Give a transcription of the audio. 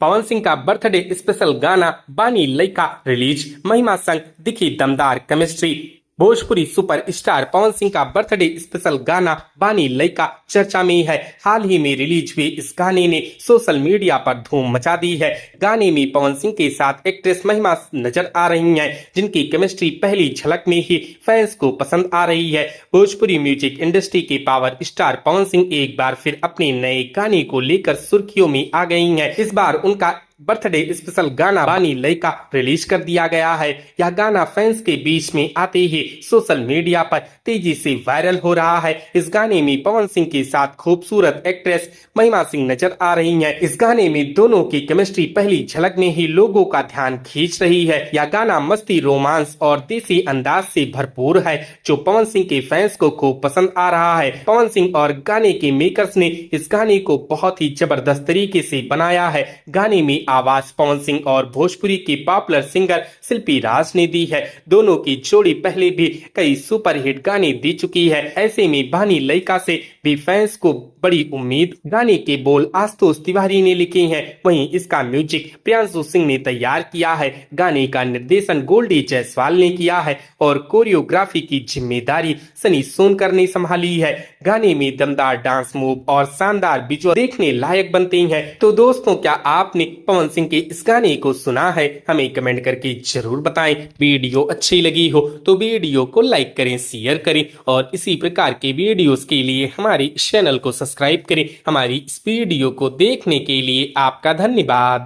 पवन सिंह का birthday special गाना बानी लइका रिलीज, महिमा संग दिखी दमदार केमिस्ट्री। भोजपुरी सुपरस्टार पवन सिंह का बर्थडे स्पेशल गाना बानी लइका चर्चा में है। हाल ही में रिलीज हुए इस गाने ने सोशल मीडिया पर धूम मचा दी है। गाने में पवन सिंह के साथ एक्ट्रेस महिमा नजर आ रही हैं, जिनकी केमिस्ट्री पहली झलक में ही फैंस को पसंद आ रही है। भोजपुरी म्यूजिक इंडस्ट्री के पावर स्टार पवन सिंह एक बार फिर अपने नए गाने को लेकर सुर्खियों में आ गई हैं। इस बार उनका बर्थडे स्पेशल गाना बानी लइका रिलीज कर दिया गया है। यह गाना फैंस के बीच में आते ही सोशल मीडिया पर तेजी से वायरल हो रहा है। इस गाने में पवन सिंह के साथ खूबसूरत एक्ट्रेस महिमा सिंह नजर आ रही हैं। इस गाने में दोनों की केमिस्ट्री पहली झलक में ही लोगों का ध्यान खींच रही है। यह गाना मस्ती, रोमांस और देसी अंदाज से भरपूर है, जो पवन सिंह के फैंस को खूब पसंद आ रहा है। पवन सिंह और गाने के मेकर्स ने इस गाने को बहुत ही जबरदस्त तरीके से बनाया है। गाने में आवाज पवन सिंह और भोजपुरी की पॉपुलर सिंगर शिल्पी राज ने दी है। दोनों की जोड़ी पहले भी कई सुपरहिट गाने दे चुकी है। ऐसे में बानी लइका से भी फैंस को बड़ी उम्मीद। गाने के बोल आशुतोष तिवारी ने लिखे हैं, वहीं इसका म्यूजिक प्रियांशु सिंह ने तैयार किया है। गाने का निर्देशन गोल्डी जायसवाल ने किया है और कोरियोग्राफी की जिम्मेदारी सनी सोनकर ने संभाली है। गाने में दमदार डांस मूव और शानदार विजुअल देखने लायक बनते हैं। तो दोस्तों, क्या आपने पवन सिंह के इस गाने को सुना है? हमें कमेंट करके जरूर बताएं। वीडियो अच्छी लगी हो तो वीडियो को लाइक करें, शेयर करें और इसी प्रकार के वीडियोस के लिए हमारे चैनल को सब्सक्राइब करें। हमारी इस वीडियो को देखने के लिए आपका धन्यवाद।